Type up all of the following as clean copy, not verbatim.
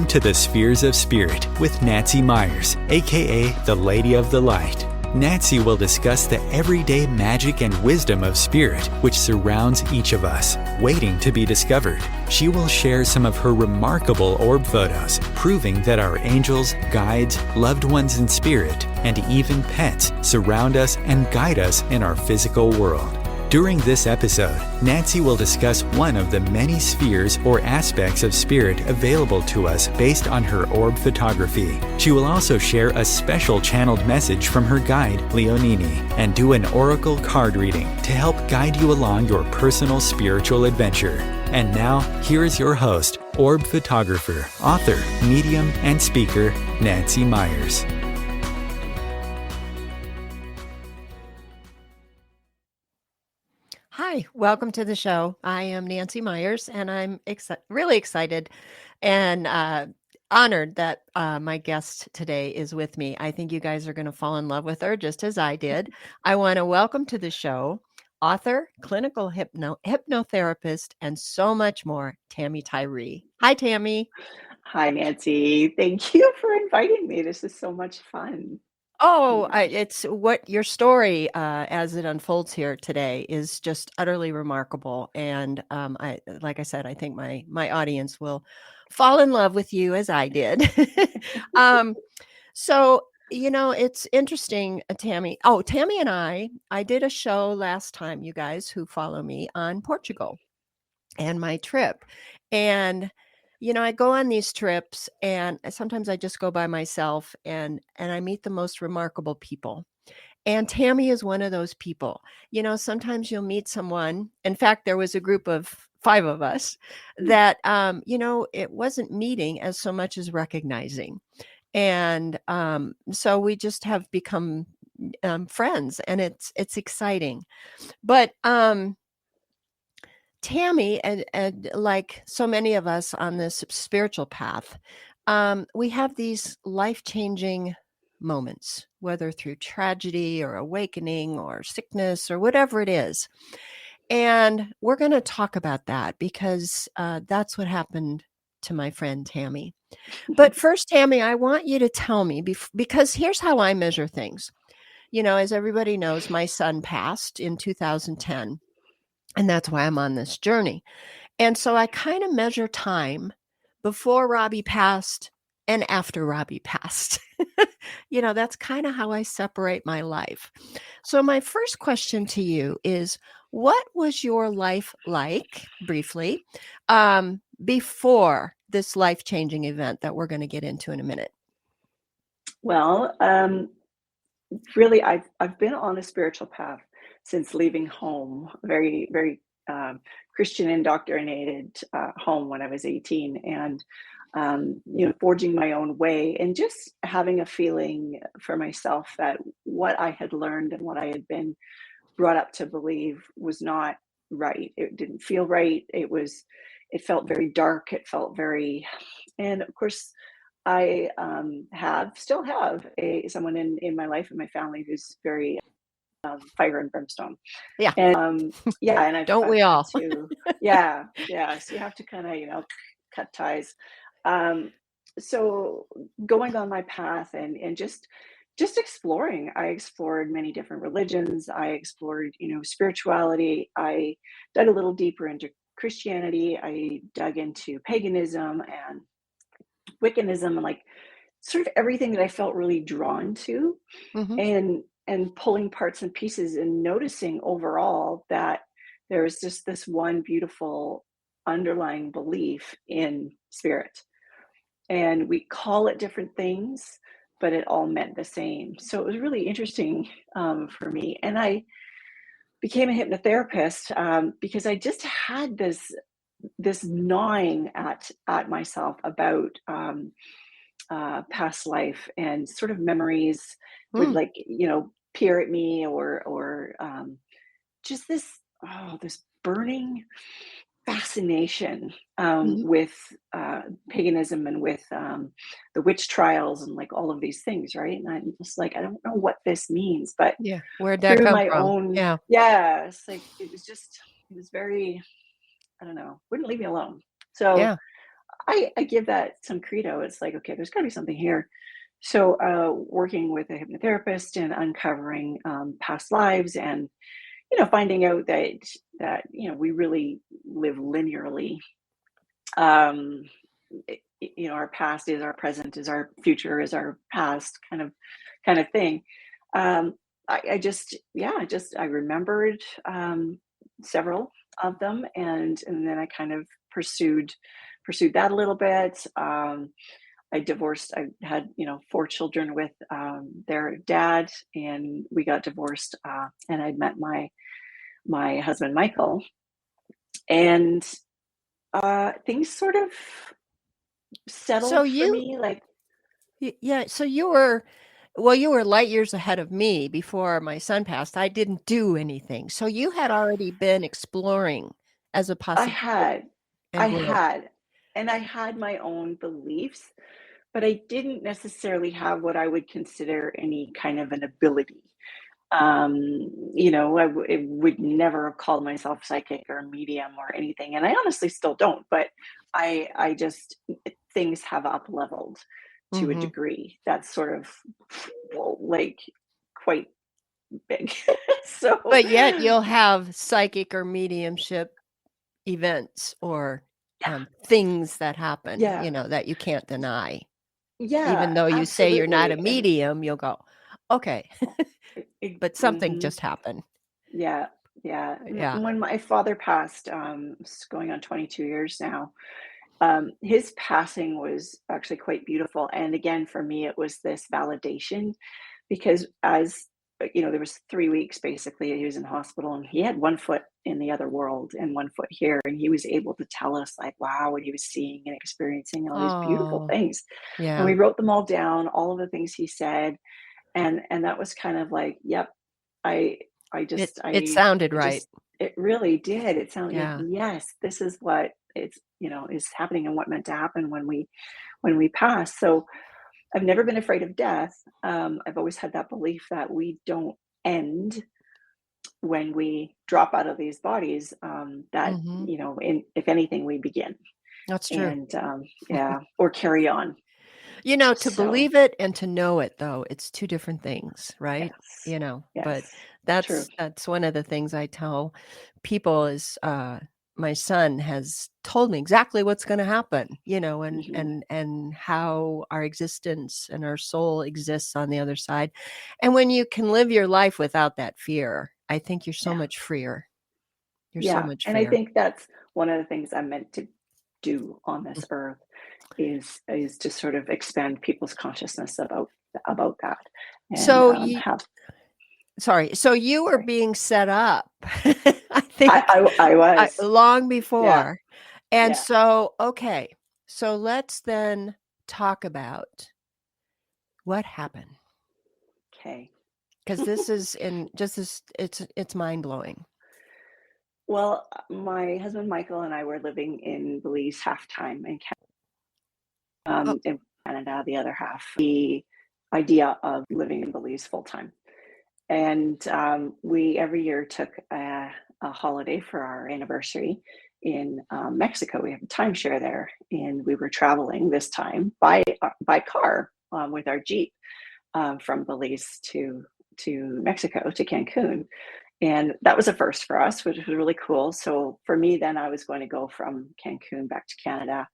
to the Spheres of Spirit with Nancy Myers, aka the Lady of the Light. Nancy will discuss the everyday magic and wisdom of spirit which surrounds each of us, waiting to be discovered. She will share some of her remarkable orb photos, proving that our angels, guides, loved ones in spirit, and even pets surround us and guide us in our physical world. During this episode, Nancy will discuss one of the many spheres or aspects of spirit available to us based on her orb photography. She will also share a special channeled message from her guide, Leonini, and do an oracle card reading to help guide you along your personal spiritual adventure. And now, here is your host, orb photographer, author, medium, and speaker, Nancy Myers. Hi, welcome to the show. I am Nancy Myers, and I'm really excited and honored that my guest today is with me. I think you guys are going to fall in love with her just as I did. I want to welcome to the show author, clinical hypnotherapist, and so much more, Tammy Tyree. Hi, Tammy. Hi, Nancy. Thank you for inviting me. This is so much fun. Oh, it's what your story as it unfolds here today is just utterly remarkable. And like I said, I think my audience will fall in love with you as I did. So, it's interesting, Tammy. Oh, Tammy and I did a show last time, you guys who follow me, on Portugal and my trip. And I go on these trips and sometimes I just go by myself and I meet the most remarkable people. And Tammy is one of those people. Sometimes you'll meet someone. In fact, there was a group of 5 of us that, it wasn't meeting as so much as recognizing. And so we just have become friends, and it's exciting. But Tammy, and like so many of us on this spiritual path, we have these life-changing moments, whether through tragedy or awakening or sickness or whatever it is. And we're going to talk about that because that's what happened to my friend Tammy. But first, Tammy, I want you to tell me, because here's how I measure things. As everybody knows, my son passed in 2010. And that's why I'm on this journey. And so I kind of measure time before Robbie passed and after Robbie passed. That's kind of how I separate my life. So my first question to you is, what was your life like, briefly, before this life-changing event that we're going to get into in a minute? Well, really, I've been on a spiritual path since leaving home, very, very Christian indoctrinated home when I was 18, and forging my own way and just having a feeling for myself that what I had learned and what I had been brought up to believe was not right. It didn't feel right. It felt very dark. It felt very, and of course, I still have someone in my life and my family who's very fire and brimstone. Yeah. And and Don't we all? So you have to kind of cut ties. So going on my path and just exploring. I explored many different religions. I explored spirituality. I dug a little deeper into Christianity. I dug into paganism and Wiccanism and like sort of everything that I felt really drawn to, Mm-hmm. and pulling parts and pieces and noticing overall that there is just this one beautiful underlying belief in spirit. And we call it different things, but it all meant the same. So it was really interesting for me. And I became a hypnotherapist because I just had this gnawing at myself about past life, and sort of memories would peer at me, or just this burning fascination with paganism and with the witch trials and like all of these things, right? And I'm just like, I don't know what this means, but Yeah. Where'd that through come my from? own, it's like it was very, I don't know, wouldn't leave me alone. So Yeah. I give that some credo. It's like, okay, there's got to be something here. So working with a hypnotherapist and uncovering past lives, and finding out that we really live linearly. Our past is our present, is our future, is our past, kind of thing. I remembered several of them, and then I kind of pursued that a little bit. I divorced. I had 4 children with their dad, and we got divorced. And I'd met my husband Michael, and things sort of settled So for me. yeah, so you were light years ahead of me before my son passed. I didn't do anything. So you had already been exploring as a I possibility had, I and growth. had, and I had my own beliefs, but I didn't necessarily have what I would consider any kind of an ability. I would never have called myself psychic or medium or anything, and I honestly still don't. But I just things have up leveled to a Mhm. degree that's sort of, well, like, quite big. So But yet you'll have psychic or mediumship events or yeah, things that happen, yeah, that you can't deny. yeah, Even though you say you're not a absolutely, and medium, you'll go, okay, but something mhm. just happened. Yeah, yeah. Yeah. When my father passed, it's going on 22 years now, his passing was actually quite beautiful. And again, for me, it was this validation because there was 3 weeks basically he was in hospital, and he had one foot in the other world and one foot here. And he was able to tell us, like, wow, what he was seeing and experiencing, all these beautiful Oh, things. And yeah. we wrote them all down, all of the things he said. And that was kind of like, yep, I I just It sounded it right. just it really did. It sounded like, Yeah. yes, this is what is happening and what meant to happen when we pass. So I've never been afraid of death. I've always had that belief that we don't end when we drop out of these bodies. That Mhm. if anything, we begin, That's true. and yeah, or carry on. To So believe it and to know it, though, it's 2 different things, right? yes, But yes, true. that's one of the things I tell people is, my son has told me exactly what's gonna happen, and Hmm. and how our existence and our soul exists on the other side. And when you can live your life without that fear, I think you're so Yeah. much freer. You're so Yeah, much and I freer. think that's one of the things I'm meant to do on Mm. this earth is to sort of expand people's consciousness about that, and So you have Sorry, so you were sorry. being set up, I think, I was. long Yeah, before. And yeah. so, okay, so let's then talk about what happened, Okay. because this is in just this it's mind-blowing. Well, my husband Michael and I were living in Belize half time, and Oh, in Canada the other half. The idea of living in Belize full time. And we every year took a holiday for our anniversary in Mexico. We have a timeshare there, and we were traveling this time by car with our Jeep from Belize to Mexico, to Cancun. And that was a first for us, which was really cool. So for me, then I was going to go from Cancun back to Canada,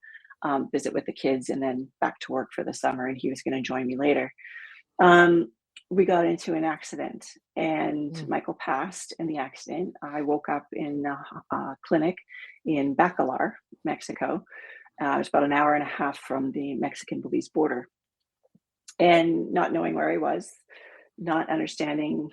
visit with the kids, and then back to work for the summer. And he was going to join me later. Um, we got into an accident, and mm, Michael passed in the accident. I woke up in a clinic in Bacalar, Mexico. It was about an hour and a half from the Mexican Belize border, and not knowing where I was, not understanding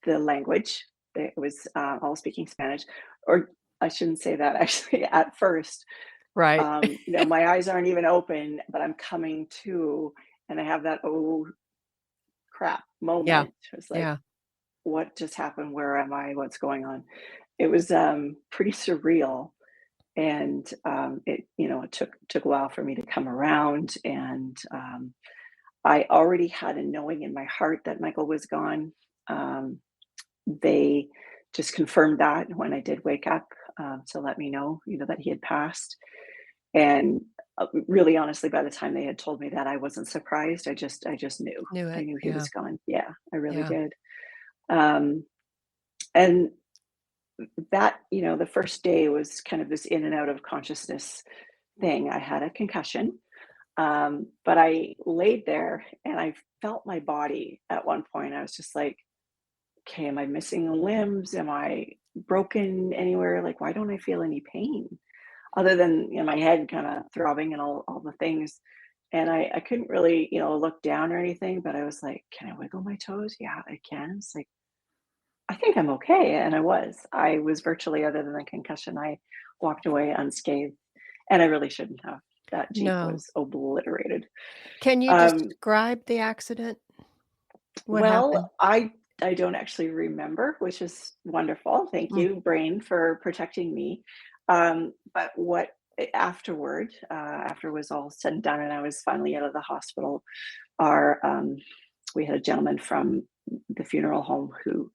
the language. It was all speaking Spanish, or I shouldn't say that actually. At first, right. my eyes aren't even open, but I'm coming to, and I have that oh crap Yeah, moment. It's like, yeah. what just happened? Where am I? What's going on? It was pretty surreal, and it took a while for me to come around, and I already had a knowing in my heart that Michael was gone. Um, they just confirmed that when I did wake up, to let me know, that he had passed. And really honestly, by the time they had told me that, I wasn't surprised. I just knew. Knew I it. knew he Yeah. was gone. Yeah, I really Yeah. did. Um, and that, the first day was kind of this in and out of consciousness thing. I had a concussion, but I laid there and I felt my body at one point. I was just like, okay, am I missing limbs? Am I broken anywhere? Like, why don't I feel any pain other than, my head kind of throbbing and all the things. And I couldn't really, look down or anything, but I was like, can I wiggle my toes? Yeah, I can. It's like, I think I'm okay. And I was virtually, other than the concussion, I walked away unscathed, and I really shouldn't have. That Jeep No. was obliterated. Can you Um, describe the accident? What happened? well, I don't actually remember, which is wonderful. Thank Mm. you, brain, for protecting me. But what after it was all said and done, and I was finally out of the hospital, our we had a gentleman from the funeral home who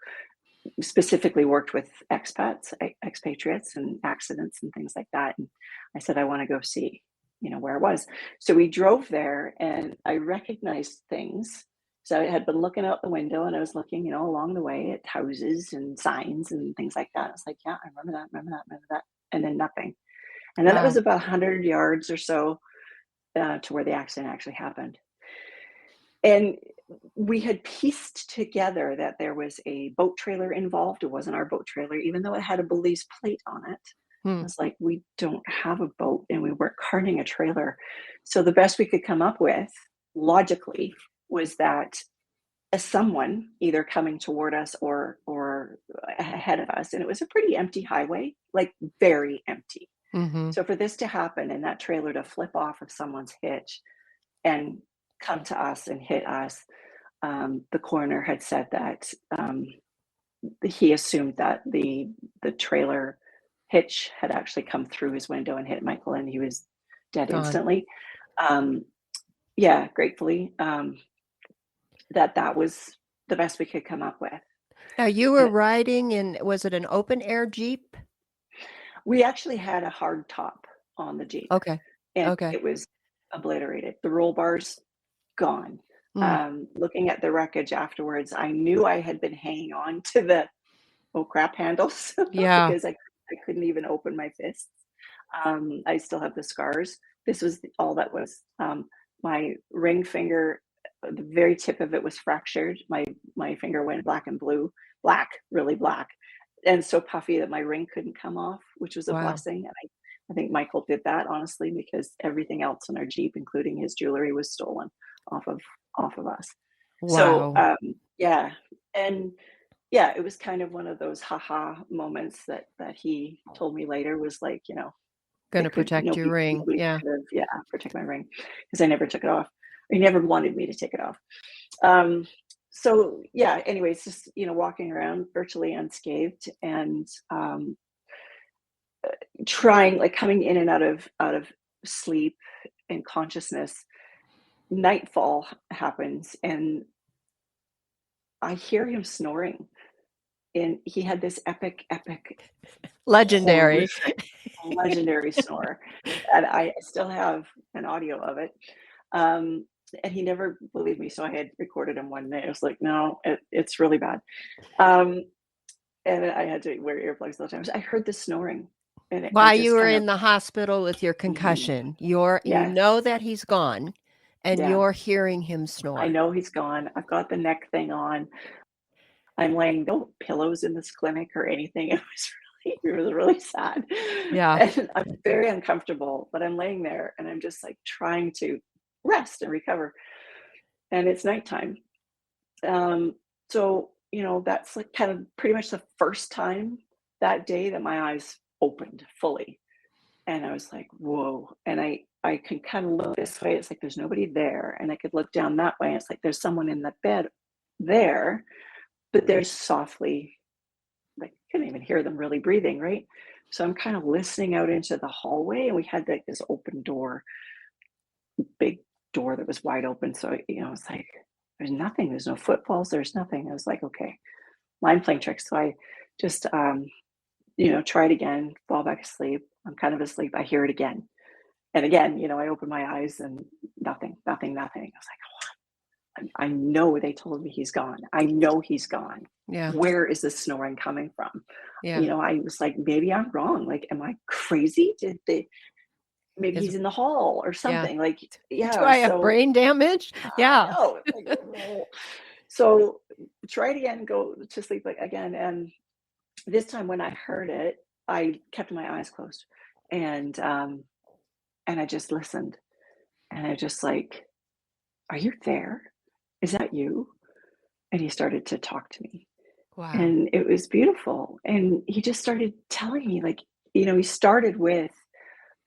specifically worked with expatriates and accidents and things like that. And I said, I want to go see, where it was. So we drove there and I recognized things. So I had been looking out the window and I was looking, along the way at houses and signs and things like that. I was like, yeah, I remember that. And then nothing. And then it was Wow. about 100 yards or so to where the accident actually happened. And we had pieced together that there was a boat trailer involved. It wasn't our boat trailer, even though it had a Belize plate on it. I Hmm. was like, we don't have a boat and we weren't carting a trailer. So the best we could come up with logically was that someone either coming toward us or ahead of us. And it was a pretty empty highway, like very empty. Mm-hmm. So for this to happen and that trailer to flip off of someone's hitch and come to us and hit us, the coroner had said that he assumed that the trailer hitch had actually come through his window and hit Michael, and he was dead Gone. instantly. Um, yeah, gratefully, that was the best we could come up with. Now you were And riding in, was it an open air Jeep? we actually had a hard top on the Jeep, Okay. and Okay. it was obliterated. The roll bars gone. Mm. Looking at the wreckage afterwards, I knew I had been hanging on to the oh crap handles Yeah. because I couldn't even open my fists. I still have the scars. This was all that was. My ring finger, the very tip of it was fractured. My finger went black and blue, black, really black, and so puffy that my ring couldn't come off, which was a Wow. blessing. And I think Michael did that honestly because everything else in our Jeep, including his jewelry, was stolen off of us. So Wow. yeah, and yeah, it was kind of one of those haha moments that he told me later was like, Gonna protect your ring. nobody Yeah. could have, yeah, protect my ring because I never took it off. He never wanted me to take it off. Um, so yeah, anyways, just walking around virtually unscathed and trying like coming in and out of sleep and consciousness. Nightfall happens and I hear him snoring. And he had this epic, Legendary. horrific, legendary snore, and I still have an audio of it. Um, and he never believed me, so I had recorded him one day. I was like, "No, it's really bad." Um, and I had to wear earplugs the whole time. So I heard the snoring, and I While you just were kind of, in the hospital with your mhm, concussion, you yes, know that he's gone and yeah. you're hearing him I snore. know he's gone. I've got the neck thing on. I'm laying no pillows in this clinic or anything. It was really sad. Yeah. And I'm very uncomfortable, but I'm laying there and I'm just like trying to rest and recover. And it's nighttime. Um, so, that's like kind of pretty much the first time that day that my eyes opened fully. And I was like, whoa. And I can kind of look this way. It's like there's nobody there. And I could look down that way. It's like there's someone in the bed there, but they're softly, like couldn't even hear them really breathing, right? So I'm kind of listening out into the hallway, and we had like this open door, big door that was wide open. So it's like there's nothing, there's no footfalls, there's nothing. I was like, okay, mind playing tricks. So I just try it again, fall back asleep. I'm kind of asleep. I hear it again, And again, I opened my eyes and nothing. I was like, I know they told me he's gone. I know he's gone. Yeah. Where is this snoring coming from? Yeah. I was like, maybe I'm wrong. Like, am I crazy? Maybe Is he's in the hall or yeah. something. Like, Do yeah. I have So brain damage? I Yeah. know. Like, oh. So try it again, go to sleep again. And this time when I heard it, I kept my eyes closed and I just listened. And I just like, are you there? Is that you? And he started to talk to me. Wow. And it was beautiful. And he just started telling me, like, he started with,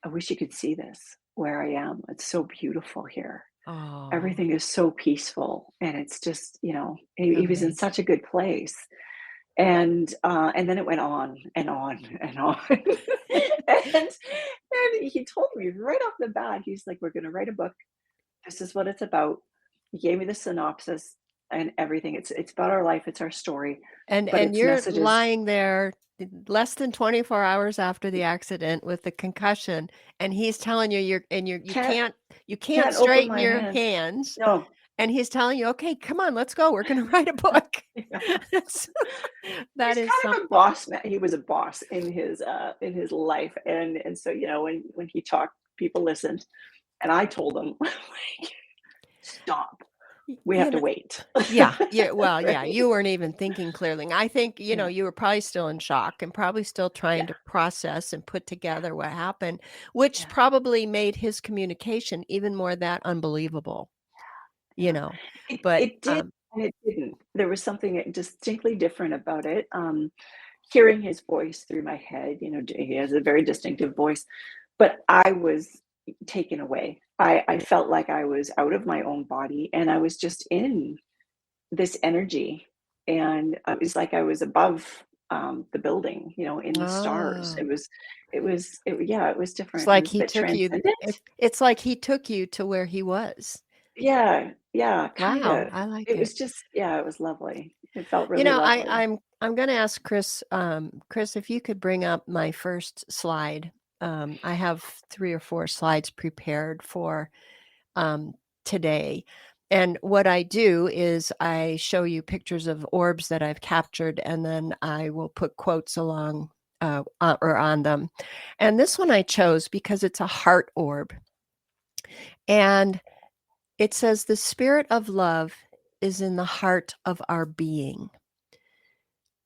I wish you could see this where I am. It's so beautiful here. Oh, Everything is so peaceful. And it's just, he was in amazing. such a good place. And then it went on and on and on. and he told me right off the bat, he's like, we're gonna write a book. This is what it's about. He gave me the synopsis and everything. It's about our life, it's our story, but And it's you're messages. lying there less than 24 hours after the accident with the concussion, and he's telling you you Can't can't can't open straighten my your hands. hands, No. and he's telling you, "Okay, come on, let's go. We're gonna write a book." Yeah. That's that He's is kind some of a boss man. He was a boss in his life. And so, when he talked, people listened. And I told him, like, stop. We have you to know wait. yeah, yeah, well, yeah, Right? you weren't even thinking clearly. I think, Yeah. you were probably still in shock and probably still trying Yeah. to process and put Yeah. together what happened, which Yeah. probably made his communication even more that unbelievable, you Yeah. know. It But, it did and it didn't. There was something distinctly different about it. Hearing his voice through my head, he has a very distinctive voice, but I was taken away. I felt like I was out of my own body and I was just in this energy. And it was like I was above the building, in the stars. oh, Yeah, it was it's different. It like was a he bit took you transcendent. it's like he took you to where he was. Yeah, yeah, Wow, kinda. I like It it. was just yeah, it was lovely. It felt really lovely. I'm gonna ask Chris, Chris, if you could bring up my first slide. I have 3 or 4 slides prepared for, um, today, and what I do is I show you pictures of orbs that I've captured, and then I will put quotes along, or on them, and this one I chose because it's a heart orb, and it says, "The spirit of love is in the heart of our being."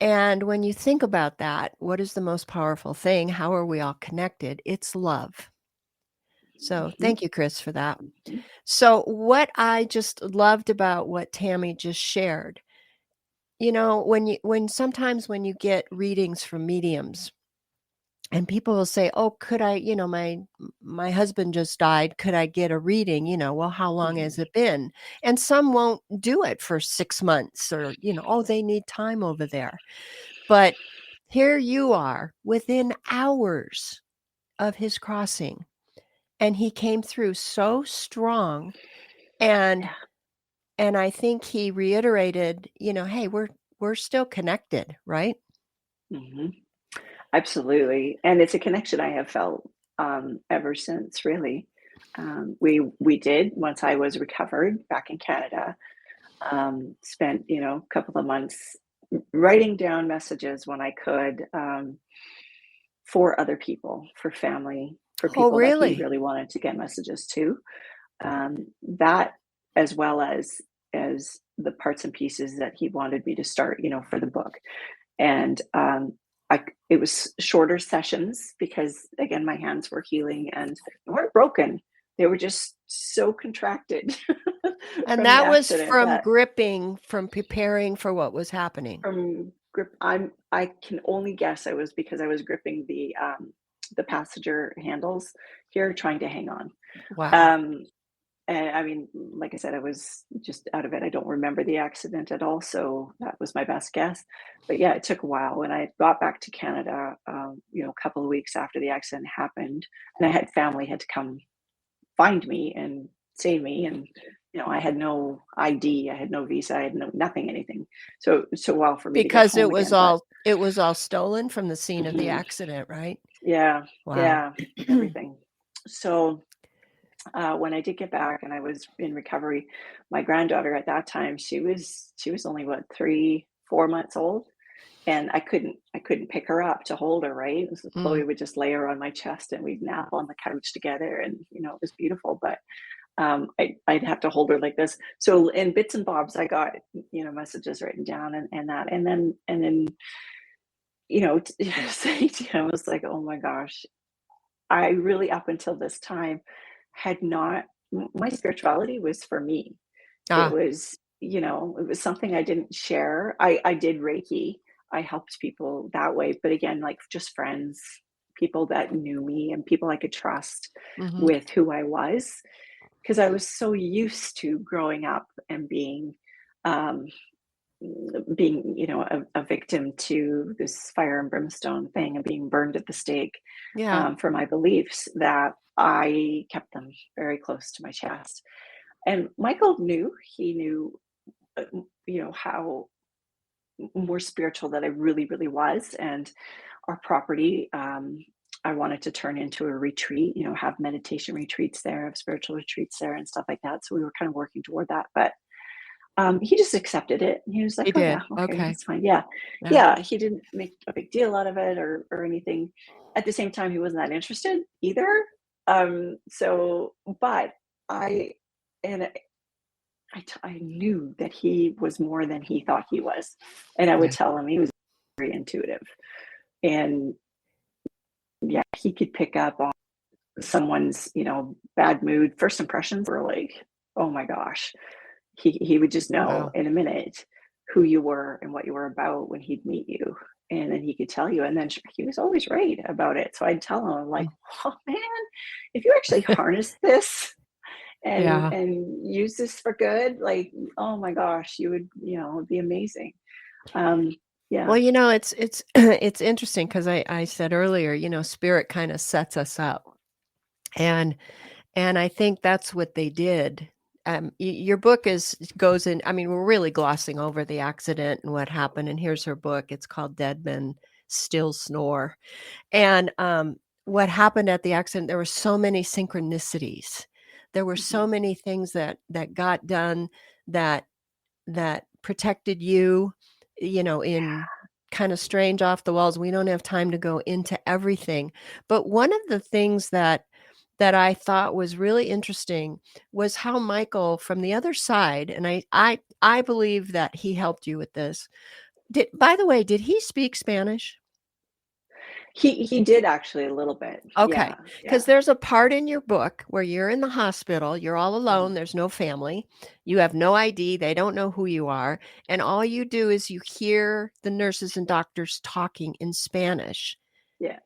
And when you think about that, what is the most powerful thing? How are we all connected? It's love. So Mhm, thank you, Chris, for that. mhm, So, what I just loved about what Tammy just shared, when sometimes when you get readings from mediums, and people will say, "Oh, could I, my husband just died. Could I get a reading?" Well, how long has mhm. it been? And some won't do it for 6 months or, oh, they need time over there. But here you are within hours of his crossing, and he came through so strong, and Yeah, I think he reiterated, "Hey, we're still connected," right? mhm. Absolutely, and it's a connection I have felt, ever since, really. We did, once I was recovered back in Canada, spent, a couple of months writing down messages when I could, for other people, for family, for Oh, people that he really? really wanted to get messages to. That as well as the parts and pieces that he wanted me to start, for the book. And it was shorter sessions because again, my hands were healing and they weren't broken. They were just so contracted And from the that was accident from that gripping, from preparing for what was happening. from grip. I can only guess it was because I was gripping the passenger handles here, trying to hang on. Wow. Um, And I mean, like I said, I was just out of it. I don't remember the accident at all, so that was my best guess. But yeah, it took a while. When I got back to Canada, a couple of weeks after the accident happened, and I had family had to come find me and save me, and I had no ID, I had no visa, I had no nothing, anything. So it took a while for me to get Because home again. But it was all stolen from the scene of the mhm, accident, right? yeah, Wow. yeah, everything. So when I did get back and I was in recovery, my granddaughter at that time, she was only what, 3, 4 months old. And I couldn't pick her up to hold her, right? So Chloe Mm. would just lay her on my chest and we'd nap on the couch together, and it was beautiful. But I'd have to hold her like this. So in bits and bobs, I got messages written down, and that, and then saying to him, I was like, oh my gosh, I really, up until this time, had not. My spirituality was for me. It Ah. was, it was something I didn't share. I did Reiki. I helped people that way, but again, like just friends, people that knew me and people I could trust Mm-hmm. with who I was, because I was so used to growing up and um, a victim to this fire and brimstone thing and being burned at the stake, Yeah. for my beliefs, that I kept them very close to my chest. And Michael knew, he knew, how more spiritual that I really, really was. And our property, I wanted to turn into a retreat, have meditation retreats there, have spiritual retreats there and stuff like that. So we were kind of working toward that. But he just accepted it. He was like, He oh did. yeah, okay, Okay. that's fine. Yeah. Yeah. Yeah. He didn't make a big deal out of it or anything. At the same time, he wasn't that interested either. But I, and I knew that he was more than he thought he was. And I would Yeah. tell him he was very intuitive. And yeah, he could pick up on someone's, bad mood. First impressions were like, oh my gosh. He would just know Wow. in a minute who you were and what you were about when he'd meet you. And then he could tell you. And then he was always right about it. So I'd tell him, like, oh man, if you actually harness this Yeah. and use this for good, like, oh my gosh, you would, it would be amazing. Yeah. Well, it's it's interesting because I said earlier, spirit kind of sets us up, and I think that's what they did. Your book goes in. I mean, we're really glossing over the accident and what happened. And here's her book. It's called Dead Men Still Snore. And what happened at the accident? There were so many synchronicities. There were so Mhm. many things that got done that protected you, in kind of strange off the walls. We don't have time to go into everything. But one of the things that I thought was really interesting was how Michael from the other side, and I believe that he helped you with this. By the way, did he speak Spanish? He did actually a little bit. Okay, Yeah. because Yeah. there's a part in your book where you're in the hospital, you're all Mhm. alone, there's no family, you have no ID, they don't know who you are, and all you do is you hear the nurses and doctors talking in Spanish, Yeah.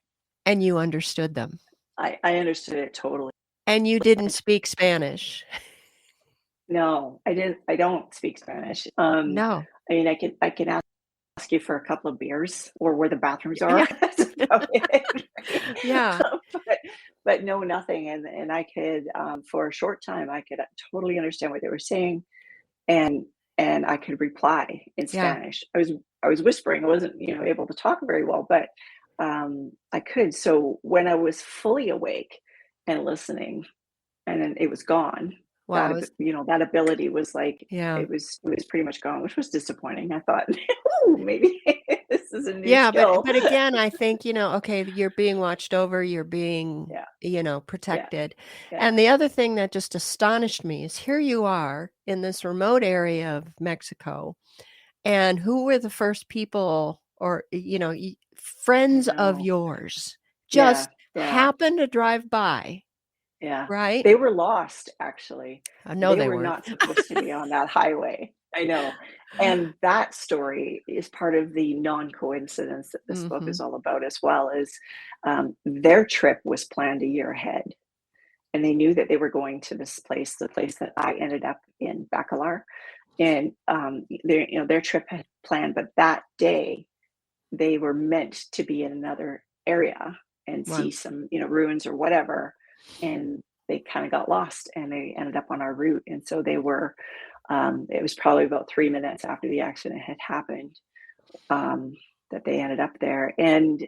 and you understood them, I understood it totally. and you didn't speak Spanish. No, I didn't. I don't speak Spanish. No. I mean, I can ask you for a couple of beers or where the bathrooms are. Yeah. That's about it, right? Yeah. But no, nothing. And I could, for a short time, I could totally understand what they were saying, and I could reply in Yeah. Spanish. I was whispering. I wasn't, able to talk very well, but I could. So when I was fully awake and listening, and then it was gone. Wow, it's That ability was like, yeah. it was pretty much gone, which was disappointing. I thought, "Ooh, maybe this is a new Yeah, skill." but again, I think, okay, you're being watched over, you're being, Yeah, yeah, protected. yeah, And the other thing that just astonished me is here you are in this remote area of Mexico, and who were the first people or, I friends of know. yours Yeah, just yeah, happened to drive by, yeah. right? They were lost, actually. I know They they were weren't. not supposed to be on that highway. I know. And that story is part of the non-coincidence that this book Mhm. is all about as well. Is their trip was planned a year ahead, and they knew that they were going to this place, the place that I ended up in, Bacalar. And their trip had planned, but that day they were meant to be in another area and see Wow. some, ruins or whatever. And they kind of got lost and they ended up on our route. And so they were, it was probably about 3 minutes after the accident had happened, um, that they ended up there. And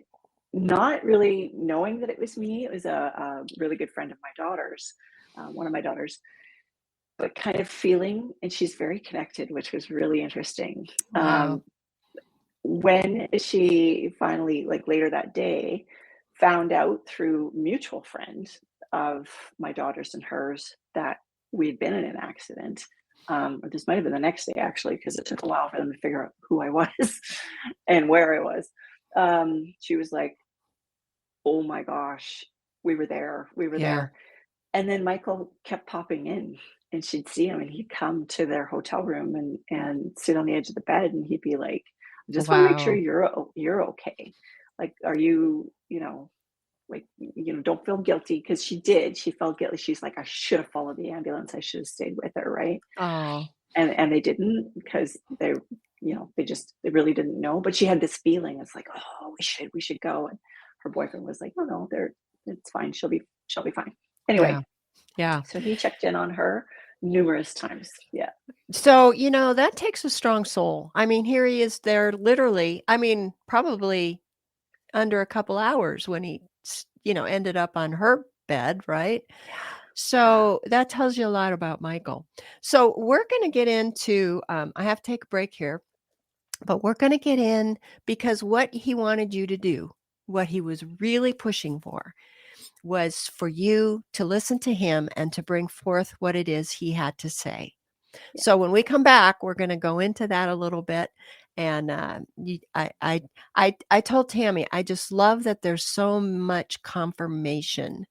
not really knowing that it was me, it was a really good friend of my daughter's. one of my daughters, but kind of feeling, and she's very connected, which was really interesting. Wow. When she finally, like later that day, found out through mutual friend of my daughter's and hers that we had been in an accident, or this might have been the next day actually, because it took a while for them to figure out who I was and where I was. She was like, "Oh my gosh, we were there, we were Yeah. there." And then Michael kept popping in, and she'd see him, and he'd come to their hotel room and sit on the edge of the bed, and he'd be like, "I just want to make sure Wow. you're okay. Like, are you, like, don't feel guilty," because she did. She felt guilty. She's like, "I should have followed the ambulance. I should have stayed with her, right?" Oh, And they didn't, because they really didn't know. But she had this feeling. It's like, "Oh, we should go." And her boyfriend was like, "Oh no, it's fine. She'll be fine." yeah. Anyway, Yeah. so he checked in on her numerous times. Yeah. So, that takes a strong soul. I mean, here he is there literally, I mean, probably under a couple hours when he, ended up on her bed, right? Yeah. So that tells you a lot about Michael. So we're going to get into, I have to take a break here, but we're going to get in because what he wanted you to do, what he was really pushing for, was for you to listen to him and to bring forth what it is he had to say. Yeah. So when we come back, we're going to go into that a little bit. And I told Tammy, I just love that there's so much confirmation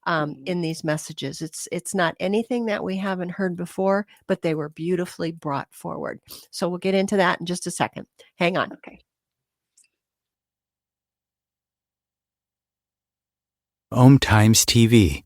in these messages. It's not anything that we haven't heard before, but they were beautifully brought forward. So we'll get into that in just a second. Hang on. Okay. OMTimes TV.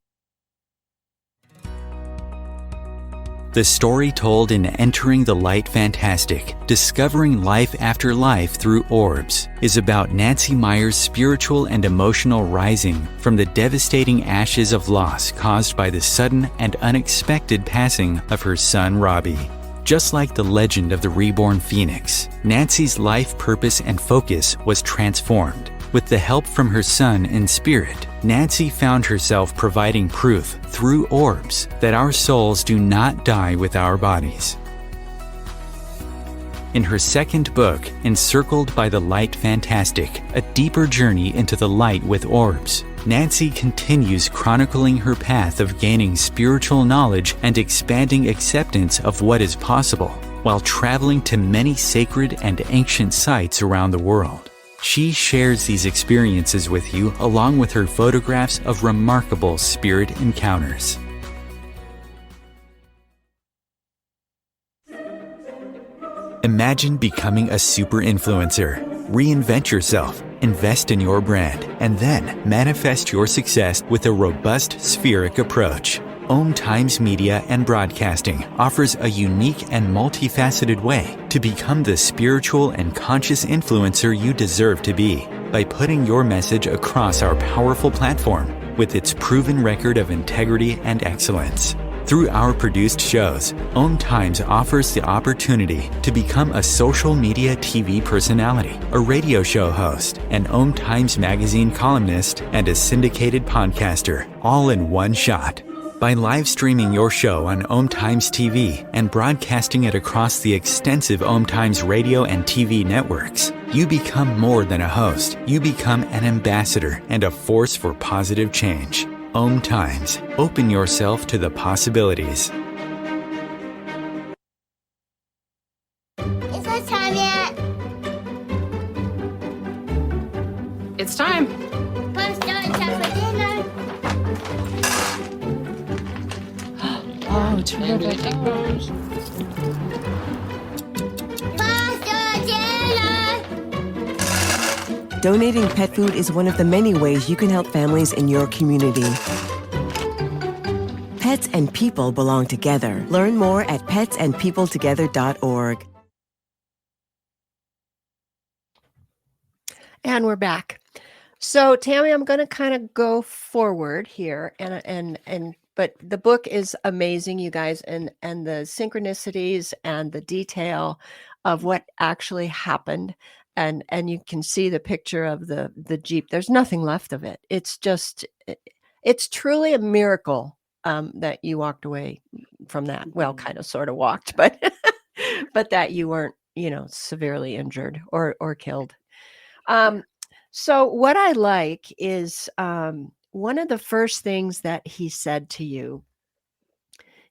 The story told in Entering the Light Fantastic, Discovering Life After Life Through Orbs, is about Nancy Meyer's spiritual and emotional rising from the devastating ashes of loss caused by the sudden and unexpected passing of her son Robbie. Just like the legend of the reborn phoenix, Nancy's life purpose and focus was transformed. With the help from her son in spirit, Nancy found herself providing proof through orbs that our souls do not die with our bodies. In her second book, Encircled by the Light Fantastic, A Deeper Journey into the Light with Orbs, Nancy continues chronicling her path of gaining spiritual knowledge and expanding acceptance of what is possible, while traveling to many sacred and ancient sites around the world. She shares these experiences with you along with her photographs of remarkable spirit encounters. Imagine becoming a super influencer. Reinvent yourself, invest in your brand, and then manifest your success with a robust spheric approach. OMTimes Media and Broadcasting offers a unique and multifaceted way to become the spiritual and conscious influencer you deserve to be by putting your message across our powerful platform with its proven record of integrity and excellence. Through our produced shows, OMTimes offers the opportunity to become a social media TV personality, a radio show host, an OMTimes magazine columnist, and a syndicated podcaster, all in one shot. By live streaming your show on OMTimes TV and broadcasting it across the extensive OMTimes radio and TV networks, you become more than a host. You become an ambassador and a force for positive change. OMTimes. Open yourself to the possibilities. Is it time yet? It's time. Come start time for dinner. Oh, it's I'm gonna take those. Pasta dinner. Donating pet food is one of the many ways you can help families in your community. Pets and people belong together. Learn more at petsandpeopletogether.org. And we're back. So Tammy, I'm going to kind of go forward here, but the book is amazing, you guys, and the synchronicities and the detail of what actually happened, and you can see the picture of the Jeep. There's nothing left of it. It's truly a miracle that you walked away from that. Well, kind of sort of walked, but but that you weren't, severely injured or killed. So what I like is one of the first things that he said to you.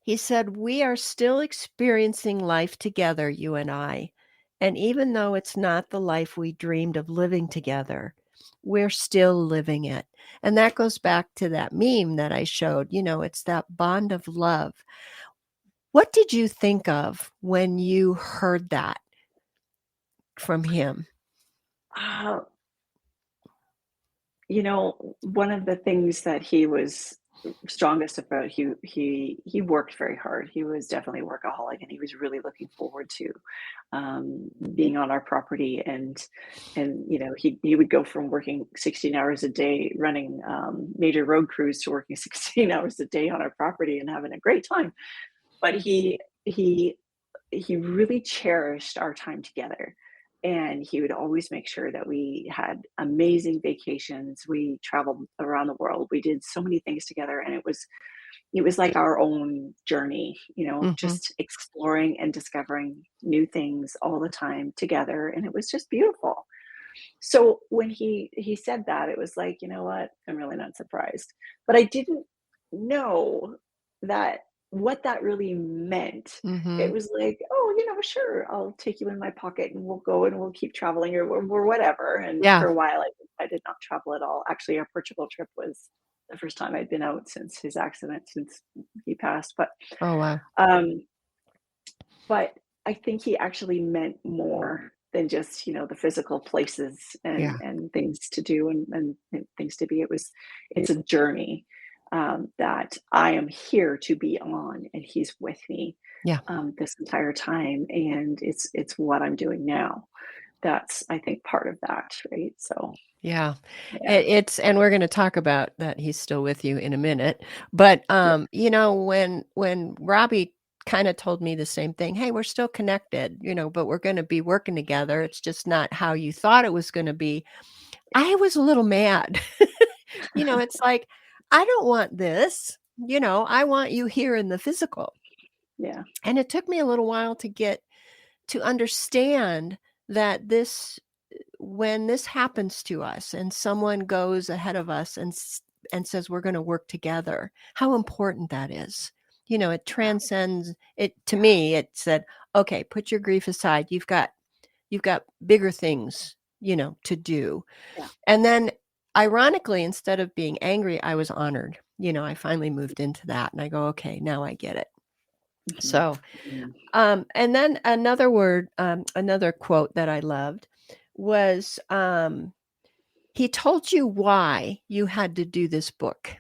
He said, "We are still experiencing life together, you and I. And even though it's not the life we dreamed of living together, we're still living it." And that goes back to that meme that I showed. It's that bond of love. What did you think of when you heard that from him? Uh, one of the things that he was strongest about, he worked very hard. He was definitely a workaholic, and he was really looking forward to being on our property. And he would go from working 16 hours a day running major road crews to working 16 hours a day on our property and having a great time. But he really cherished our time together. And he would always make sure that we had amazing vacations. We traveled around the world. We did so many things together, and it was like our own journey, just exploring and discovering new things all the time together. And it was just beautiful. So when he said that, it was like, you know what? I'm really not surprised. But I didn't know that what that really meant. It was like, oh, sure, I'll take you in my pocket and we'll go and we'll keep traveling or whatever. And Yeah. for a while, I did not travel at all. Actually, our Portugal trip was the first time I'd been out since his accident, since he passed. But Oh, wow. but I think he actually meant more than just, the physical places Yeah. and things to do and things to be. It's a journey that I am here to be on, and he's with me Yeah. this entire time. And it's what I'm doing now. That's, I think, part of that, right? So Yeah. yeah. And we're going to talk about that he's still with you in a minute. But when Robbie kind of told me the same thing, hey, we're still connected, but we're going to be working together. It's just not how you thought it was going to be. I was a little mad. It's like, I don't want this, I want you here in the physical. Yeah. And it took me a little while to get to understand that when this happens to us and someone goes ahead of us and says we're going to work together, how important that is. It transcends it. To me, it said, okay, put your grief aside. You've got bigger things, to do. Yeah. And then ironically, instead of being angry, I was honored. I finally moved into that, and I go, okay, now I get it. So, and then another quote that I loved was, he told you why you had to do this book.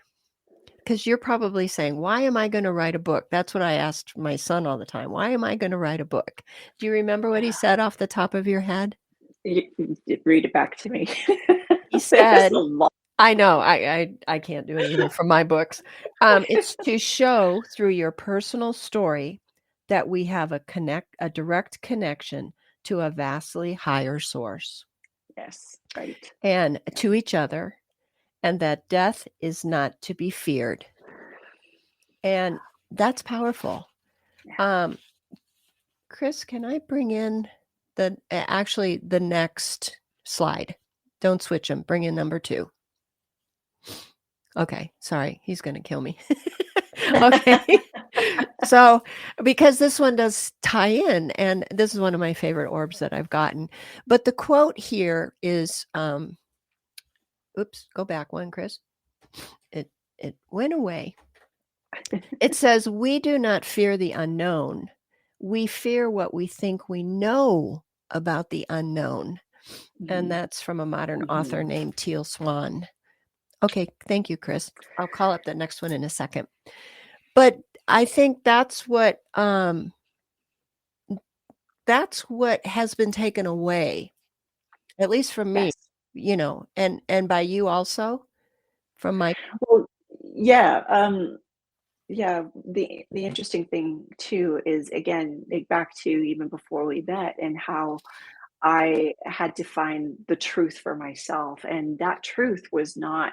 Because you're probably saying, why am I going to write a book? That's what I asked my son all the time. Why am I going to write a book? Do you remember what he said off the top of your head? You read it back to me. He said, a lot. I know, I can't do it either for my books. It's to show through your personal story that we have a direct connection to a vastly higher source. Yes, right. And to each other, and that death is not to be feared. And that's powerful. Yeah. Chris, can I bring in the next slide? Don't switch them. Bring in number 2. Okay, sorry, he's going to kill me. Okay. So, because this one does tie in, and this is one of my favorite orbs that I've gotten. But the quote here is, oops, go back one, Chris. It went away. It says, we do not fear the unknown. We fear what we think we know about the unknown. And that's from a modern author named Teal Swan. Okay, thank you, Chris. I'll call up the next one in a second. But I think that's what has been taken away, at least from me, Yes. and by you also, from my. Well, yeah. Yeah, the interesting thing too is, again, back to even before we met, and how I had to find the truth for myself. And that truth was not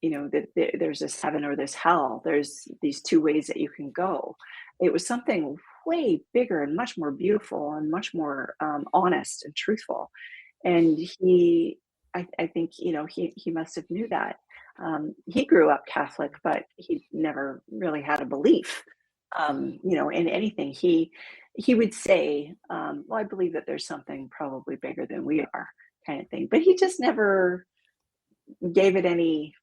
that there's this heaven or this hell. There's these two ways that you can go. It was something way bigger and much more beautiful and much more honest and truthful. And I think, he must have knew that. He grew up Catholic, but he never really had a belief, in anything. He would say, well, I believe that there's something probably bigger than we are, kind of thing. But he just never gave it any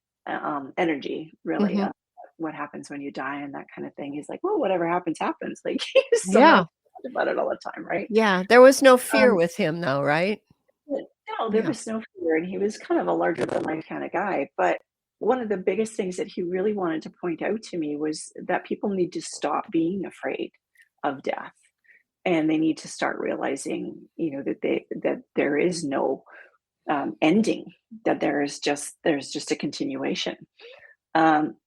energy, really. Mhm. What happens when you die and that kind of thing. He's like, well, whatever happens, happens. Like, he's somehow Yeah. talked about it all the time, right? Yeah. There was no fear Um, with him, though, right? but no, there Yeah. was no fear, and he was kind of a larger than life kind of guy. But one of the biggest things that he really wanted to point out to me was that people need to stop being afraid of death, and they need to start realizing, that there is no ending, that there's just a continuation. Um,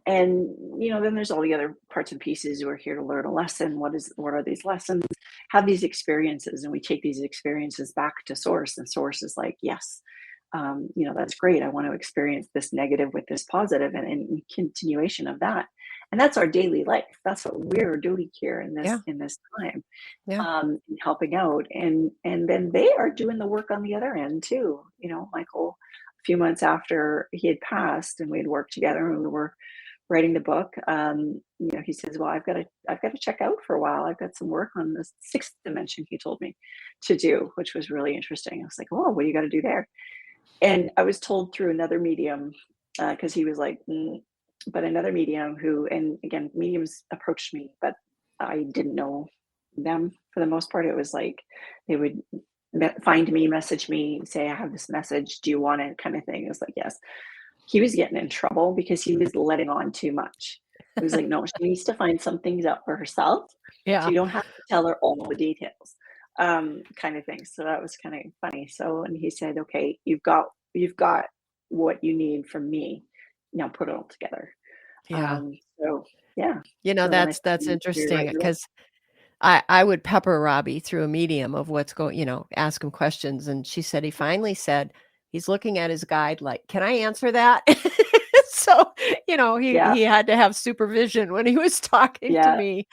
and then there's all the other parts and pieces. We're here to learn a lesson. What are these lessons? Have these experiences, and we take these experiences back to source, and source is like, yes, that's great. I want to experience this negative with this positive, and continuation of that. And that's our daily life. That's what we're doing here in Yeah. this time, Yeah. helping out. And then they are doing the work on the other end too. Michael, a few months after he had passed and we had worked together and we were writing the book, he says, well, I've got to check out for a while. I've got some work on the sixth dimension, he told me to do, which was really interesting. I was like, oh, what do you got to do there? And I was told through another medium, because he was like, but another medium who, and again, mediums approached me, but I didn't know them for the most part. It was like they would find me, message me, say, I have this message. Do you want it? Kind of thing. It was like, yes. He was getting in trouble because he was letting on too much. It was like, no, she needs to find some things out for herself. Yeah. So you don't have to tell her all the details, kind of thing. So that was kind of funny. So, and he said, okay, you've got what you need from me. Now put it all together. Yeah. So yeah. So then I That's started to interesting rewrite the book. because I would pepper Robbie through a medium of what's going, ask him questions. And she said, he finally said, he's looking at his guide like, can I answer that? So, Yeah. he had to have supervision when he was talking to Yeah. me.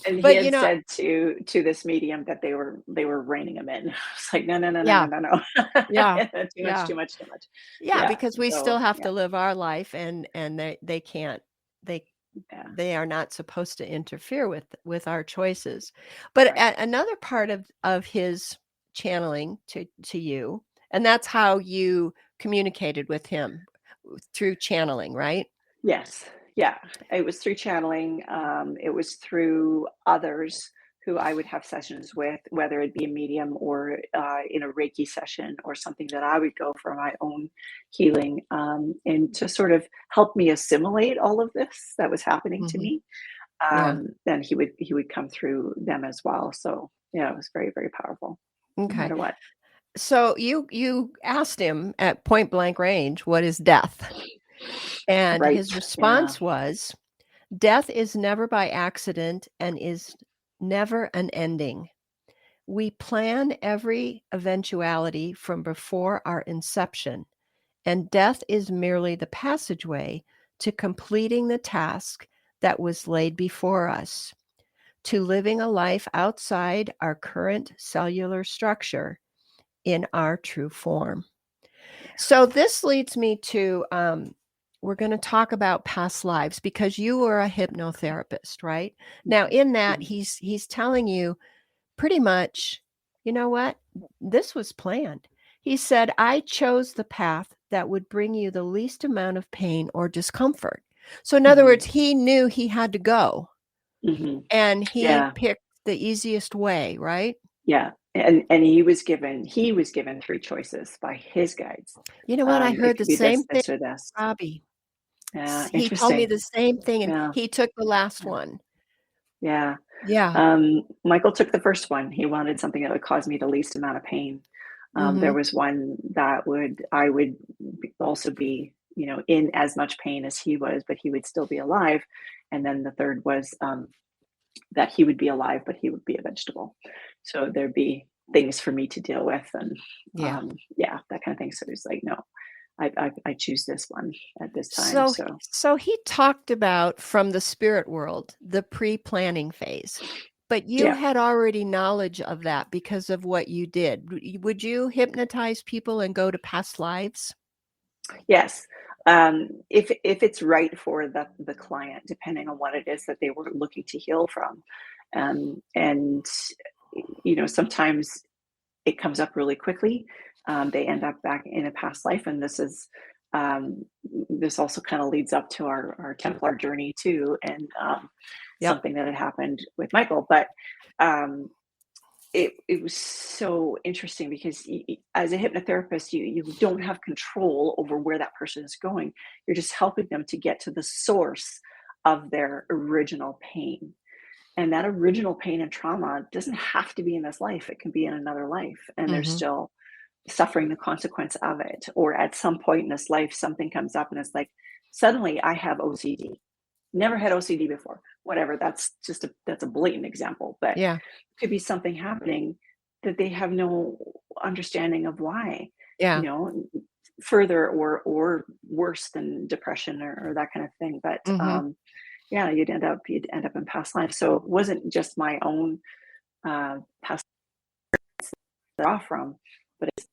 And he But, had said to this medium that they were reining him in. It's like, no, no, no, no, yeah, no, no, no. yeah, Too much, yeah. too much, too much. Yeah, Yeah. because we So still have yeah, to live our life and they can't, they yeah. they are not supposed to interfere with our choices. But Right. another part of his channeling to you, and that's how you communicated with him through channeling, right? Yes. Yeah. It was through channeling. It was through others who I would have sessions with, whether it be a medium or in a Reiki session or something that I would go for my own healing, and to sort of help me assimilate all of this that was happening to Hmm. me. Yeah. Then he would come through them as well. So yeah, it was very, very powerful, no Okay. matter what. So you asked him at point blank range, what is death? And Right. his Yeah. response was, death is never by accident and is never an ending. We plan every eventuality from before our inception, and death is merely the passageway to completing the task that was laid before us, to living a life outside our current cellular structure in our true form. So this leads me to we're going to talk about past lives because you were a hypnotherapist, right? Now in that Mhm. he's telling you pretty much, you know what? This was planned. He said, I chose the path that would bring you the least amount of pain or discomfort. So in other Mhm. words, he knew he had to go Mhm. and he Yeah. picked the easiest way, right? Yeah. And he was given three choices by his guides. You know what? I It heard the could be this, same thing, this, or this. Robbie. Yeah. He told me Interesting. the same thing and Yeah. he took the last Yeah. one. Yeah. Yeah. Michael took the first one. He wanted something that would cause me the least amount of pain. There Mhm. was one that I would also be, in as much pain as he was, but he would still be alive. And then the third was that he would be alive, but he would be a vegetable. So there'd be things for me to deal with, and Yeah. yeah, that kind of thing. So he's like, no, I choose this one at this time. So, so he talked about from the spirit world, the pre-planning phase, but you Yeah. had already knowledge of that because of what you did. Would you hypnotize people and go to past lives? Yes. If it's right for the client, depending on what it is that they were looking to heal from, and sometimes it comes up really quickly. They end up back in a past life, and this also kind of leads up to our Templar journey too, and Yep. something that had happened with Michael. But it was so interesting because as a hypnotherapist, you don't have control over where that person is going. You're just helping them to get to the source of their original pain. And that original pain and trauma doesn't have to be in this life. It can be in another life, and they're still suffering the consequence of it. Or at some point in this life, something comes up and it's like, suddenly I have OCD. Never had OCD before. Whatever. That's a blatant example, but Yeah. it could be something happening that they have no understanding of why. Yeah. Further or worse than depression or that kind of thing. But yeah, you'd end up in past life. So it wasn't just my own past draw from, but it's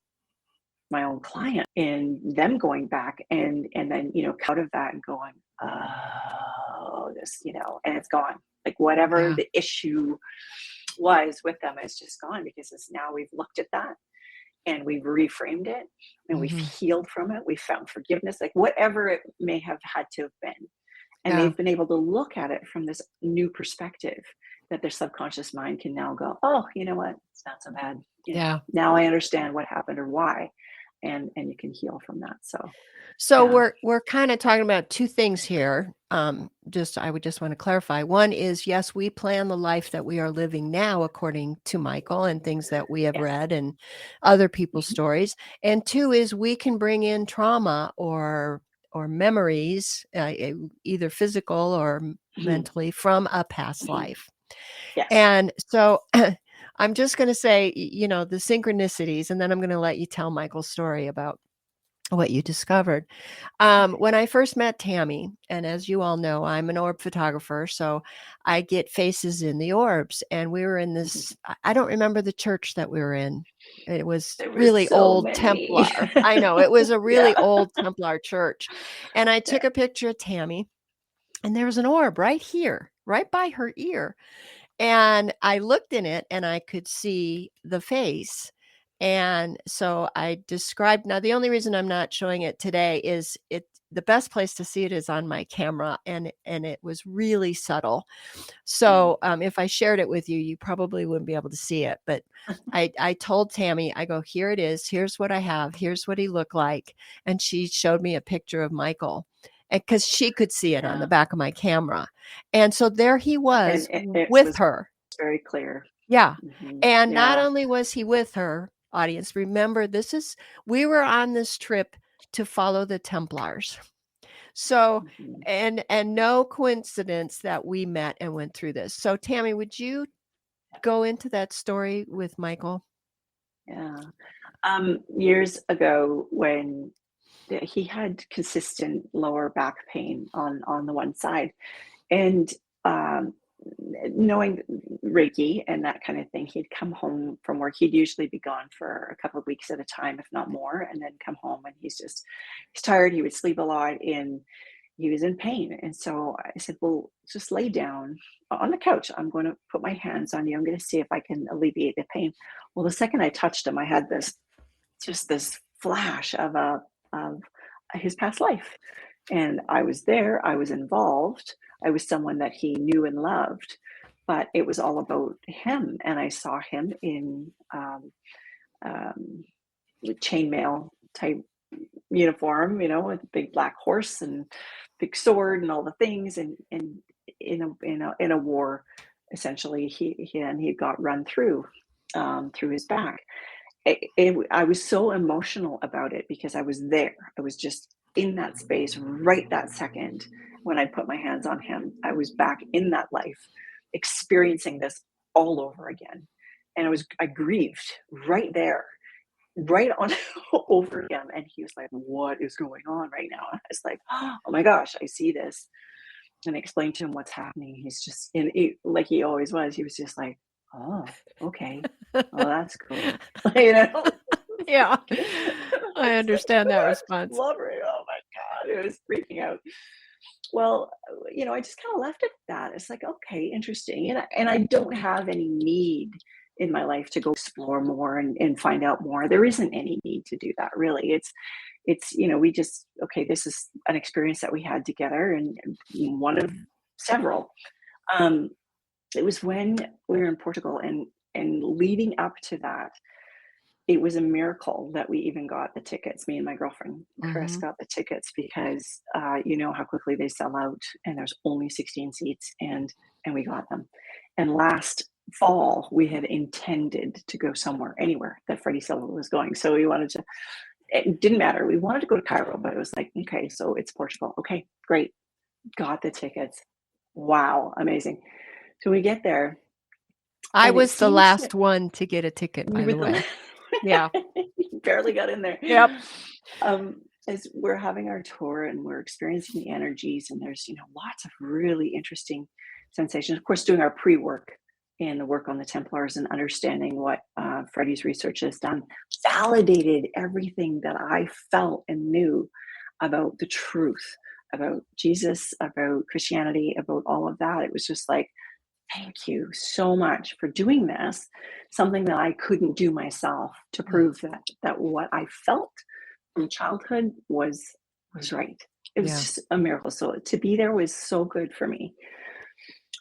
my own client and them going back and then out of that and going, oh, this, and it's gone. Like whatever the issue was with them is just gone, because it's now we've looked at that and we've reframed it and we've healed from it. We found forgiveness, like whatever it may have had to have been. And they've been able to look at it from this new perspective that their subconscious mind can now go, oh, you know what? It's not so bad. Now I understand what happened or why. And you can heal from that. So we're kind of talking about two things here. I would just want to clarify. One is, yes, we plan the life that we are living now according to Michael and things that we have read and other people's stories. And two is we can bring in trauma or memories, either physical or mentally, from a past life. Yes. And so I'm just going to say, the synchronicities, and then I'm going to let you tell Michael's story about what you discovered. When I first met Tammy, and as you all know, I'm an orb photographer, so I get faces in the orbs. And we were in this, I don't remember the church that we were in. It was really so old many. Templar. I know, it was a really old Templar church. And I took a picture of Tammy, and there was an orb right here, right by her ear. And I looked in it and I could see the face. And so I described, now the only reason I'm not showing it today is the best place to see it is on my camera, and it was really subtle. So if I shared it with you, you probably wouldn't be able to see it. But I told Tammy, I go, here it is. Here's what I have. Here's what he looked like. And she showed me a picture of Michael, because she could see it on the back of my camera. And so there he was with her. Very clear. Yeah. And not only was he with her, audience, remember, we were on this trip to follow the Templars. So, and no coincidence that we met and went through this. So Tammy, would you go into that story with Michael? Yeah. Years ago, when he had consistent lower back pain on the one side, and knowing Reiki and that kind of thing, he'd come home from work. He'd usually be gone for a couple of weeks at a time, if not more, and then come home and he's tired. He would sleep a lot and he was in pain. And so I said, well, just lay down on the couch. I'm going to put my hands on you. I'm going to see if I can alleviate the pain. Well, the second I touched him, I had this flash of his past life. And I was there, I was involved. I was someone that he knew and loved, but it was all about him. And I saw him in chainmail type uniform, with a big black horse and big sword and all the things. And in a war, essentially, he got run through his back. I was so emotional about it because I was there. I was just in that space right that second when I put my hands on him. I was back in that life, experiencing this all over again. And I grieved right there right on over him. And he was like, what is going on right now? And I was like, oh my gosh, I see this. And I explained to him what's happening. He's just like he always was. He was just like, oh, okay. Oh, that's cool. You know? Yeah. I It's understand that like, response. blubbering. Oh my God. It was freaking out. Well, I just kind of left it at that. It's like, okay, interesting. And I don't have any need in my life to go explore more and find out more. There isn't any need to do that, really. It's we just, okay, this is an experience that we had together, and one of several. It was when we were in Portugal, and leading up to that, it was a miracle that we even got the tickets. Me and my girlfriend Chris got the tickets, because you know how quickly they sell out, and there's only 16 seats, and we got them. And last fall we had intended to go anywhere that Freddie Silva was going. So we wanted to, it didn't matter. We wanted to go to Cairo, but it was like, okay, so it's Portugal. Okay, great. Got the tickets. Wow, amazing. So we get there. I and it was the seems last that one to get a ticket, by you the were the way. Yeah. You barely got in there. Yep. As we're having our tour and we're experiencing the energies, and there's lots of really interesting sensations. Of course, doing our pre-work and the work on the Templars and understanding what Freddie's research has done, validated everything that I felt and knew about the truth, about Jesus, about Christianity, about all of that. It was just like, thank you so much for doing this, something that I couldn't do myself, to prove that what I felt from childhood was right. It was just a miracle. So to be there was so good for me.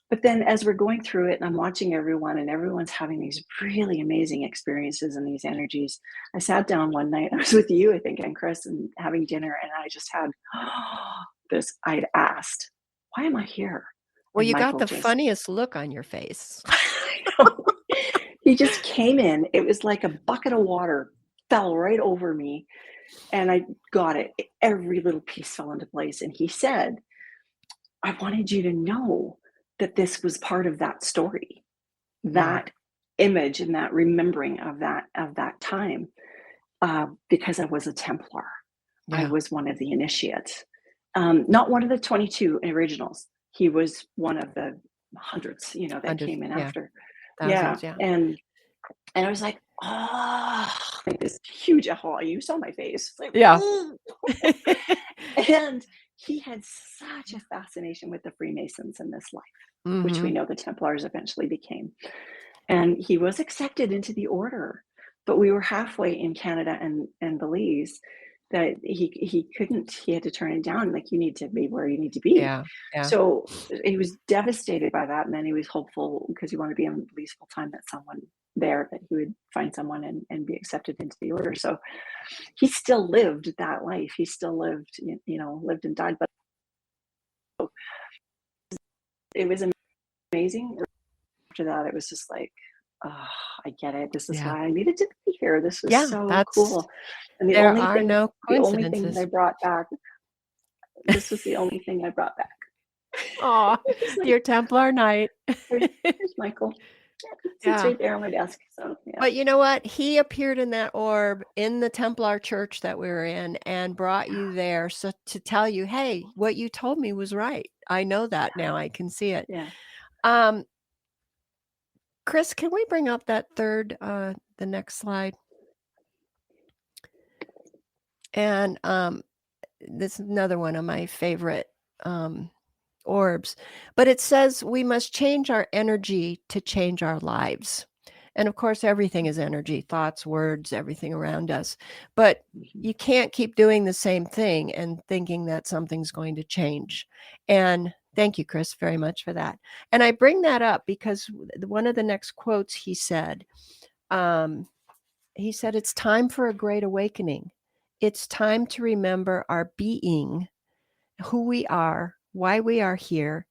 But then as we're going through it and I'm watching everyone, and everyone's having these really amazing experiences and these energies, I sat down one night, I was with you, I think, and Chris, and having dinner, and I just had this, I'd asked, why am I here? Well, And you got Michael the just, funniest look on your face. he just came in. It was like a bucket of water fell right over me, and I got it. Every little piece fell into place. And he said, I wanted you to know that this was part of that story, that image, and that remembering of that time, because I was a Templar. I was one of the initiates, not one of the 22 originals. He was one of the hundreds, that came in after. Thousands, And I was like, like this huge, you saw my face. Like, Yeah. And he had such a fascination with the Freemasons in this life, which we know the Templars eventually became. And he was accepted into the order, but we were halfway in Canada and Belize, that he couldn't, he had to turn it down. Like, you need to be where you need to be. Yeah. So he was devastated by that. And then he was hopeful, because he wanted to be in Belize full time, that someone there, that he would find someone and be accepted into the order. So he still lived that life. He still lived, lived and died. But it was amazing. After that, it was just like, I get it. This is why I needed to be here. This was so cool. And the only thing that I brought back, this was the only thing I brought back. Oh, your Templar night. Here's Michael. It's right there on my desk. So, But you know what? He appeared in that orb in the Templar church that we were in, and brought you there, so to tell you, hey, what you told me was right. I know that now. I can see it. Yeah. Chris, can we bring up that third, the next slide? And this is another one of my favorite orbs, but it says we must change our energy to change our lives. And of course, everything is energy, thoughts, words, everything around us. But you can't keep doing the same thing and thinking that something's going to change. And thank you, Chris, very much for that. And I bring that up because one of the next quotes he said, it's time for a great awakening. It's time to remember our being, who we are, why we are here,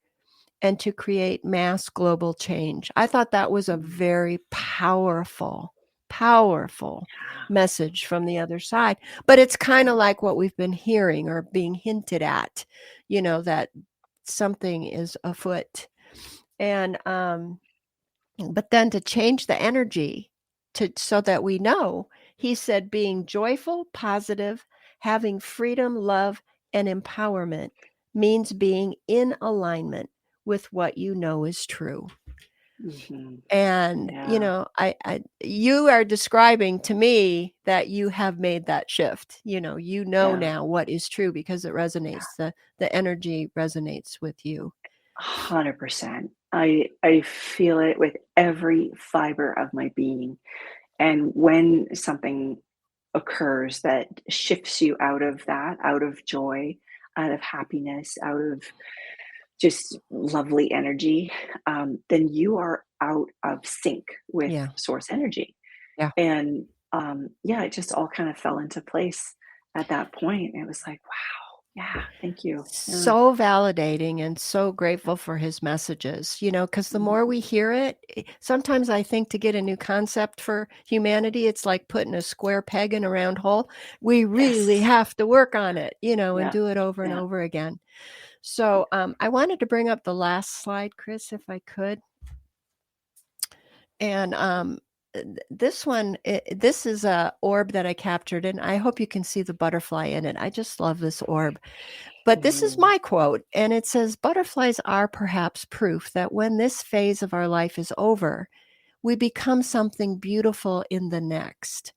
and to create mass global change. I thought that was a very powerful message from the other side. But it's kind of like what we've been hearing or being hinted at, that something is afoot. And but then to change the energy so that we know, He said, being joyful, positive, having freedom, love, and empowerment means being in alignment with what you know is true. Mhm. And, Yeah. you are describing to me that you have made that shift. Yeah. Now what is true because it resonates. The energy resonates with you. 100%. I feel it with every fiber of my being. And when something occurs that shifts you out of that, out of joy, out of happiness, out of just lovely energy, then you are out of sync with Yeah. source energy. Yeah. And yeah, it just all kind of fell into place at that point. It was like, wow, yeah, thank you. Yeah. So validating and so grateful for his messages, because the more we hear it, sometimes I think to get a new concept for humanity, it's like putting a square peg in a round hole. We really Yes. have to work on it, and Yeah. do it over and Yeah. over again. So I wanted to bring up the last slide, Chris, if I could. And this one, this is a orb that I captured, and I hope you can see the butterfly in it. I just love this orb. But this is Mm. my quote, and it says, butterflies are perhaps proof that when this phase of our life is over, we become something beautiful in the next.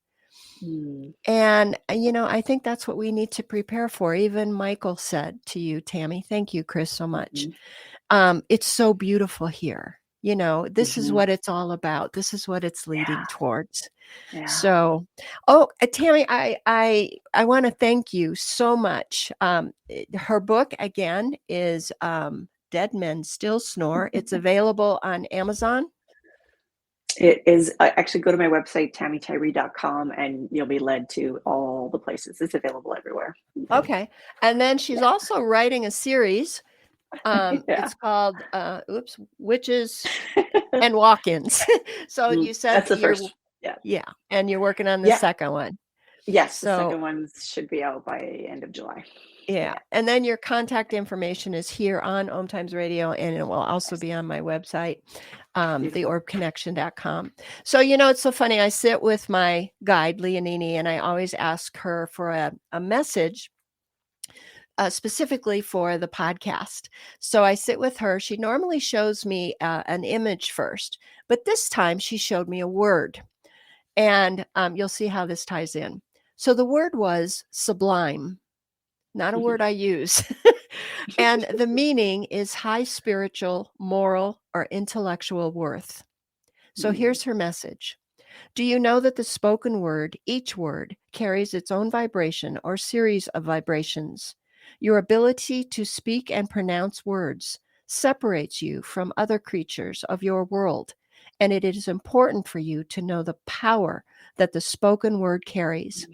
Mm. And, I think that's what we need to prepare for. Even Michael said to you, Tammy, thank you, Chris, so much. Mhm. It's so beautiful here. This is Mhm. what it's all about. This is what it's leading Yeah. towards. Yeah. So, Tammy, I want to thank you so much. Her book again is Dead Men Still Snore. It's available on Amazon. It is actually go to my website, tammytyree.com, and you'll be led to all the places. It's available everywhere. Okay. And then she's Yeah. also writing a series. Yeah. It's called Witches and Walk-ins. So you said That's the you're first. Yeah. yeah, and you're working on the Yeah. second one. Yes, the So second one should be out by end of July. yeah. Yeah. And then your contact information is here on OMTimes Radio, and it will also be on my website, theorbconnection.com. So, it's so funny. I sit with my guide, Leonini, and I always ask her for a message specifically for the podcast. So I sit with her. She normally shows me an image first, but this time she showed me a word. And you'll see how this ties in. So the word was sublime. Not a word I use. And the meaning is high spiritual, moral, or intellectual worth. So here's her message. Do you know that the spoken word, each word, carries its own vibration or series of vibrations? Your ability to speak and pronounce words separates you from other creatures of your world, and it is important for you to know the power that the spoken word carries.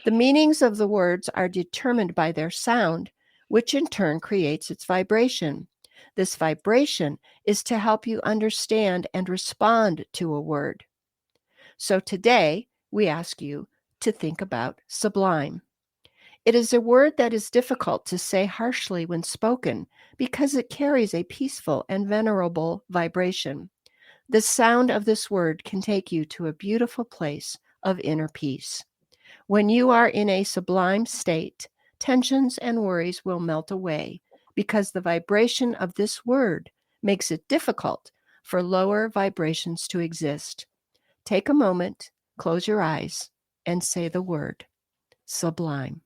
The meanings of the words are determined by their sound, which in turn creates its vibration. This vibration is to help you understand and respond to a word. So today, we ask you to think about sublime. It is a word that is difficult to say harshly when spoken because it carries a peaceful and venerable vibration. The sound of this word can take you to a beautiful place of inner peace. When you are in a sublime state, tensions and worries will melt away because the vibration of this word makes it difficult for lower vibrations to exist. Take a moment, close your eyes, and say the word sublime.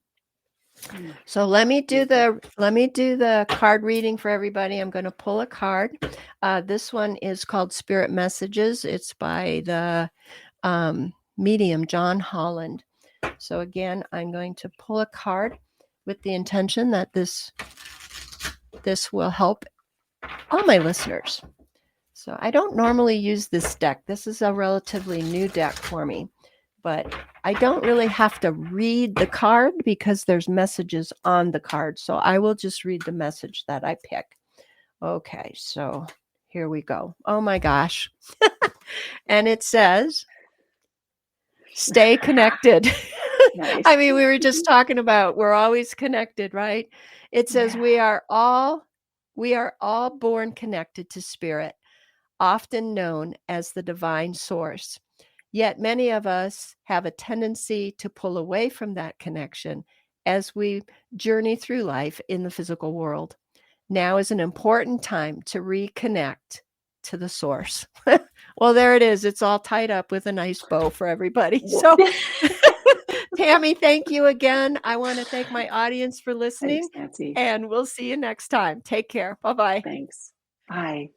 So let me do the card reading for everybody. I'm going to pull a card. This one is called Spirit Messages. It's by the medium John Holland. So again, I'm going to pull a card with the intention that this will help all my listeners. So I don't normally use this deck. This is a relatively new deck for me, but I don't really have to read the card because there's messages on the card. So I will just read the message that I pick. Okay, so here we go. Oh my gosh. And it says, stay connected. Nice. I mean, we were just talking about we're always connected, right? It says Yeah. we are all born connected to spirit, often known as the divine source. Yet many of us have a tendency to pull away from that connection as we journey through life in the physical world. Now is an important time to reconnect to the source. Well, there it is. It's all tied up with a nice bow for everybody. So, Tammy, thank you again. I want to thank my audience for listening. Thanks, Nancy. And we'll see you next time. Take care. Bye-bye. Thanks. Bye.